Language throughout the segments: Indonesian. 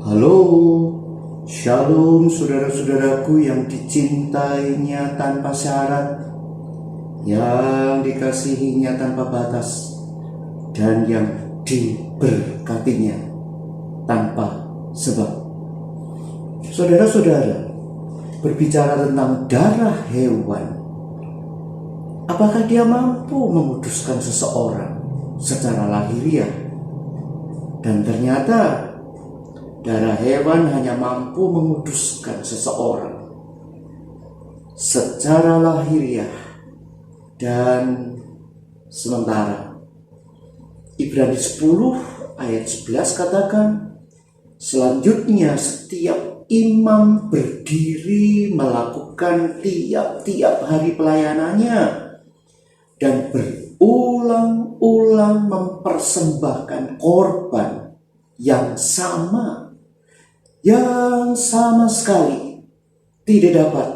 Halo, Shalom saudara-saudaraku yang dicintainya tanpa syarat, yang dikasihinya tanpa batas, dan yang diberkatinya tanpa sebab. Saudara-saudara, berbicara tentang darah hewan, apakah dia mampu menguduskan seseorang secara lahiriah? Dan ternyata darah hewan hanya mampu menguduskan seseorang secara lahiriah dan sementara. Ibrani 10 ayat 11 katakan, selanjutnya setiap imam berdiri melakukan tiap-tiap hari pelayanannya dan berulang-ulang mempersembahkan korban yang sama sekali tidak dapat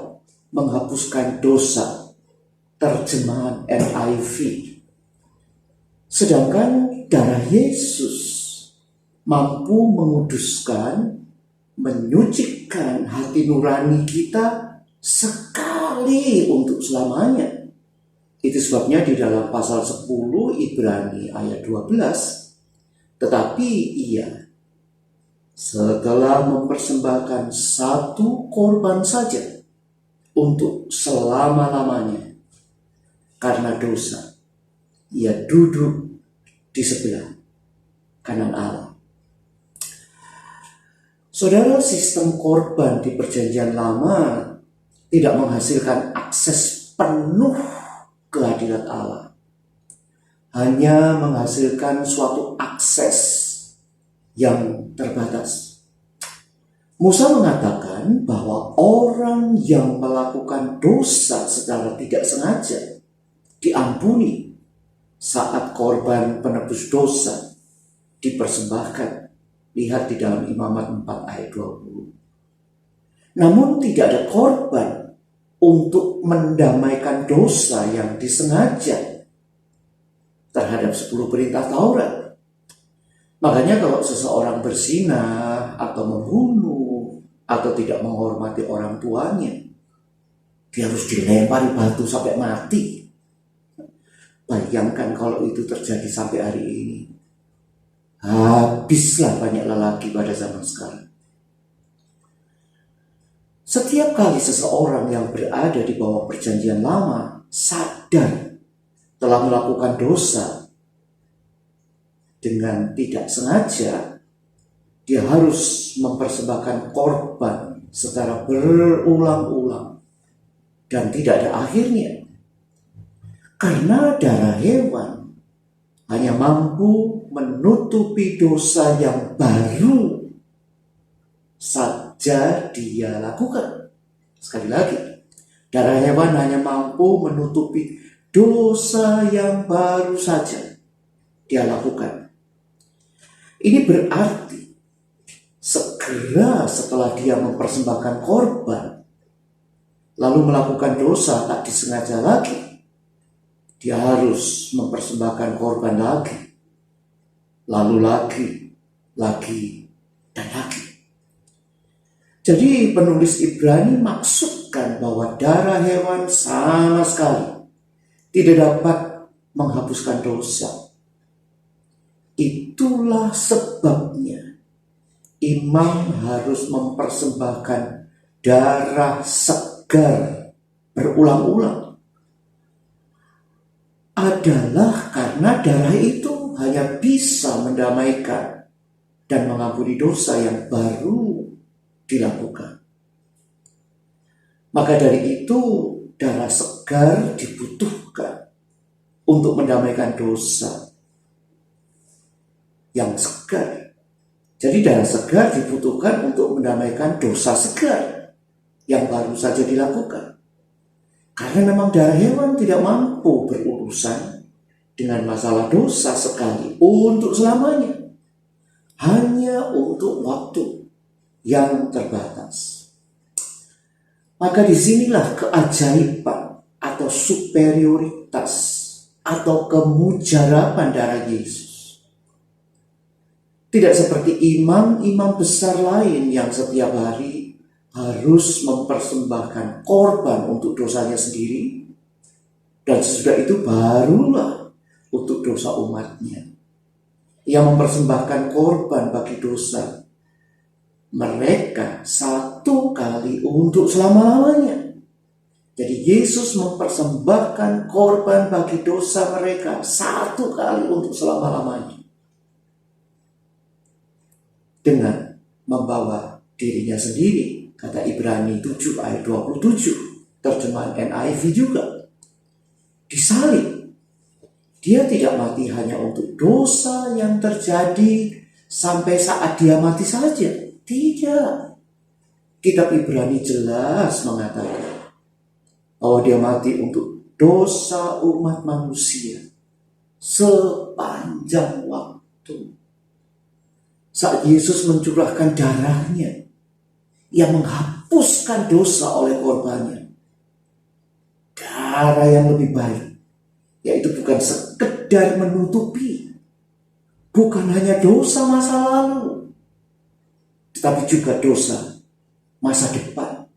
menghapuskan dosa. Terjemahan NIV. Sedangkan darah Yesus mampu menguduskan, menyucikan hati nurani kita sekali untuk selamanya. Itu sebabnya di dalam pasal 10 Ibrani ayat 12, tetapi ia setelah mempersembahkan satu korban saja untuk selama-lamanya karena dosa, ia duduk di sebelah kanan Allah. Saudara, sistem korban di Perjanjian Lama tidak menghasilkan akses penuh ke hadirat Allah, hanya menghasilkan suatu akses yang terbatas. Musa mengatakan bahwa orang yang melakukan dosa secara tidak sengaja diampuni saat korban penebus dosa dipersembahkan. Lihat di dalam Imamat 4 ayat 20. Namun tidak ada korban untuk mendamaikan dosa yang disengaja terhadap 10 perintah Taurat. Makanya kalau seseorang berzinah atau membunuh atau tidak menghormati orang tuanya, dia harus dilempari batu sampai mati. Bayangkan kalau itu terjadi sampai hari ini. Habislah banyak lelaki pada zaman sekarang. Setiap kali seseorang yang berada di bawah Perjanjian Lama sadar telah melakukan dosa dengan tidak sengaja, dia harus mempersembahkan korban secara berulang-ulang dan tidak ada akhirnya. Karena darah hewan hanya mampu menutupi dosa yang baru saja dia lakukan. Sekali lagi, darah hewan hanya mampu menutupi dosa yang baru saja dia lakukan. Ini berarti segera setelah dia mempersembahkan korban, lalu melakukan dosa tak disengaja lagi, dia harus mempersembahkan korban lagi, lalu lagi, dan lagi. Jadi penulis Ibrani maksudkan bahwa darah hewan sama sekali tidak dapat menghapuskan dosa. Itulah sebabnya imam harus mempersembahkan darah segar berulang-ulang. Adalah karena darah itu hanya bisa mendamaikan dan mengampuni dosa yang baru dilakukan. Maka dari itu darah segar dibutuhkan untuk mendamaikan dosa yang segar. Jadi darah segar dibutuhkan untuk mendamaikan dosa segar yang baru saja dilakukan. Karena memang darah hewan tidak mampu berurusan dengan masalah dosa sekali untuk selamanya. Hanya untuk waktu yang terbatas. Maka disinilah keajaiban atau superioritas atau kemujaraban darah Yesus. Tidak seperti imam-imam besar lain yang setiap hari harus mempersembahkan korban untuk dosanya sendiri. Dan sesudah itu barulah untuk dosa umatnya. Yang mempersembahkan korban bagi dosa mereka satu kali untuk selama-lamanya. Jadi Yesus mempersembahkan korban bagi dosa mereka satu kali untuk selama-lamanya. Dengan membawa dirinya sendiri, kata Ibrani 7 ayat 27, terjemahan NIV juga. Disalib, dia tidak mati hanya untuk dosa yang terjadi sampai saat dia mati saja. Tidak. Kitab Ibrani jelas mengatakan bahwa dia mati untuk dosa umat manusia sepanjang waktu. Saat Yesus mencurahkan darahnya yang menghapuskan dosa oleh korbannya, darah yang lebih baik, yaitu bukan sekedar menutupi, bukan hanya dosa masa lalu, tetapi juga dosa masa depan,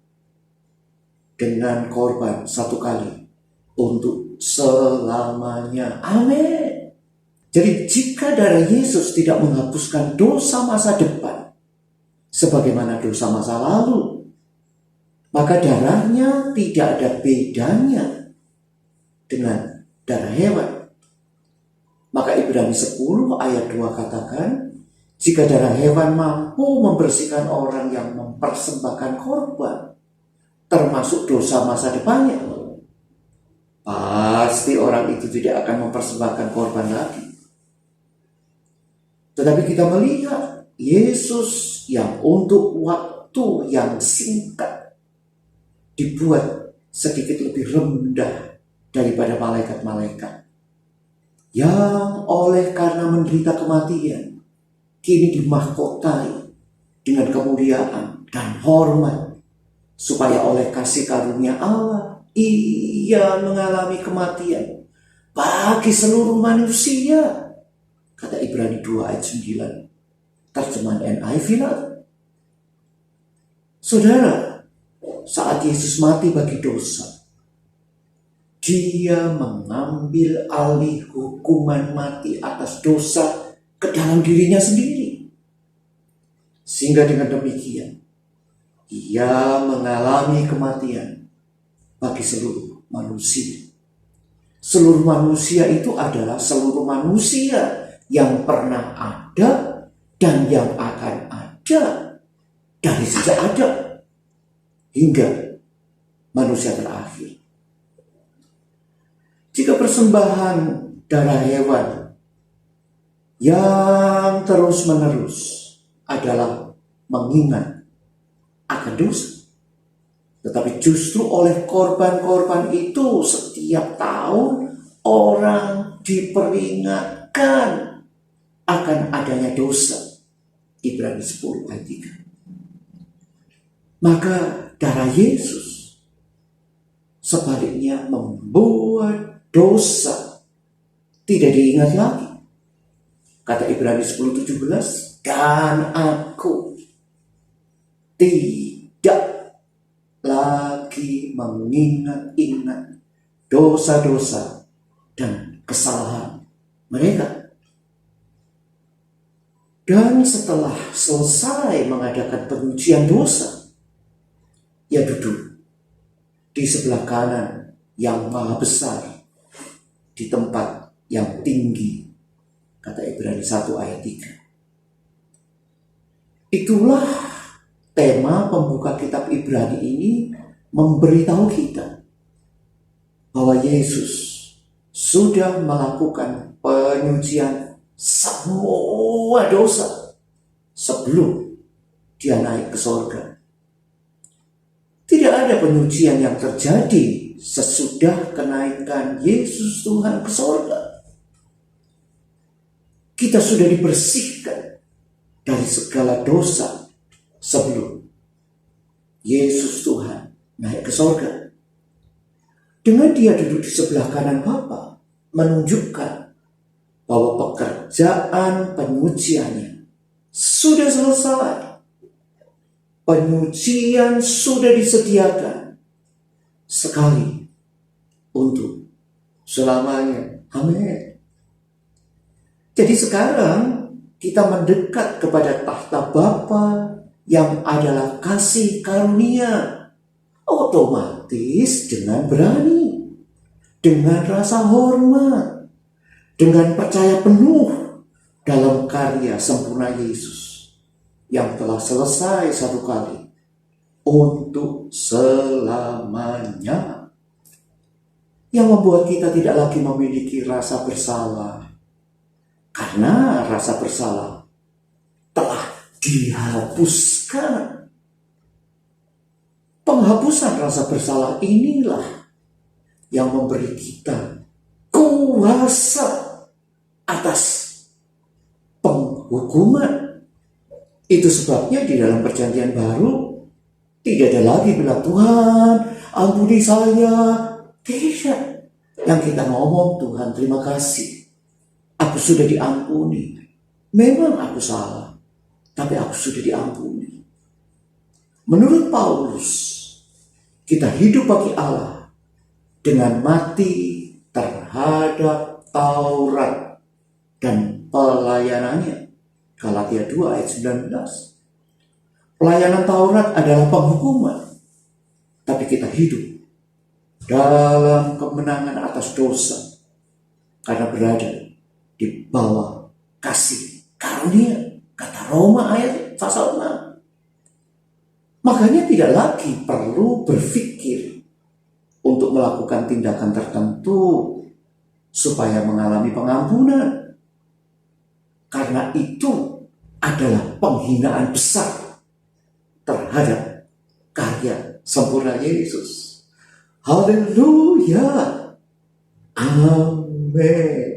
dengan korban satu kali untuk selamanya. Amin. Jadi jika darah Yesus tidak menghapuskan dosa masa depan sebagaimana dosa masa lalu, maka darahnya tidak ada bedanya dengan darah hewan. Maka Ibrani 10 ayat 2 katakan, jika darah hewan mampu membersihkan orang yang mempersembahkan korban, termasuk dosa masa depannya, pasti orang itu tidak akan mempersembahkan korban lagi. Tetapi kita melihat Yesus yang untuk waktu yang singkat dibuat sedikit lebih rendah daripada malaikat-malaikat, yang oleh karena menderita kematian kini dimahkotai dengan kemuliaan dan hormat, supaya oleh kasih karunia Allah ia mengalami kematian bagi seluruh manusia. Kata Ibrani 2 ayat 9, terjemahan NIV. Saudara, saat Yesus mati bagi dosa, dia mengambil alih hukuman mati atas dosa ke dalam dirinya sendiri. Sehingga dengan demikian, ia mengalami kematian bagi seluruh manusia. Seluruh manusia itu adalah seluruh manusia yang pernah ada dan yang akan ada dari sejak ada hingga manusia terakhir. Jika persembahan darah hewan yang terus-menerus adalah mengingat akan dosa, tetapi justru oleh korban-korban itu setiap tahun orang diperingatkan akan adanya dosa. Ibrani 10 ayat 3. Maka darah Yesus sebaliknya membuat dosa tidak diingat lagi. Kata Ibrani 10:17, dan aku tidak lagi mengingat-ingat dosa-dosa dan kesalahan mereka. Dan setelah selesai mengadakan pengujian dosa, ia duduk di sebelah kanan yang maha besar, di tempat yang tinggi. Kata Ibrani 1 ayat 3. Itulah tema pembuka kitab Ibrani ini, memberitahu kita bahwa Yesus sudah melakukan penyucian semua dosa sebelum dia naik ke sorga. Tidak ada penyucian yang terjadi sesudah kenaikan Yesus Tuhan ke sorga. Kita sudah dibersihkan dari segala dosa sebelum Yesus Tuhan naik ke sorga. Dengan dia duduk di sebelah kanan Bapa, menunjukkan bahwa pekerjaan penyuciannya sudah selesai. Penyucian sudah disediakan sekali untuk selamanya. Amin. Jadi sekarang kita mendekat kepada tahta Bapa yang adalah kasih karunia. Otomatis dengan berani, dengan rasa hormat, dengan percaya penuh dalam karya sempurna Yesus yang telah selesai satu kali untuk selamanya. Yang membuat kita tidak lagi memiliki rasa bersalah. Karena rasa bersalah telah dihapuskan. Penghapusan rasa bersalah inilah yang memberi kita kuasa atas penghukuman. Itu sebabnya di dalam perjanjian baru tidak ada lagi bilang Tuhan ampuni saya. Tidak. Yang kita ngomong, Tuhan terima kasih, aku sudah diampuni. Memang aku salah, tapi aku sudah diampuni. Menurut Paulus, kita hidup bagi Allah dengan mati terhadap Taurat dan pelayanannya. Galatia 2 ayat 19. Pelayanan Taurat adalah penghukuman, tapi kita hidup dalam kemenangan atas dosa karena berada di bawah kasih karunia. Kata Roma ayat pasal 6. Makanya tidak lagi perlu berpikir untuk melakukan tindakan tertentu supaya mengalami pengampunan. Karena itu adalah penghinaan besar terhadap karya sempurna Yesus. Haleluya. Amin.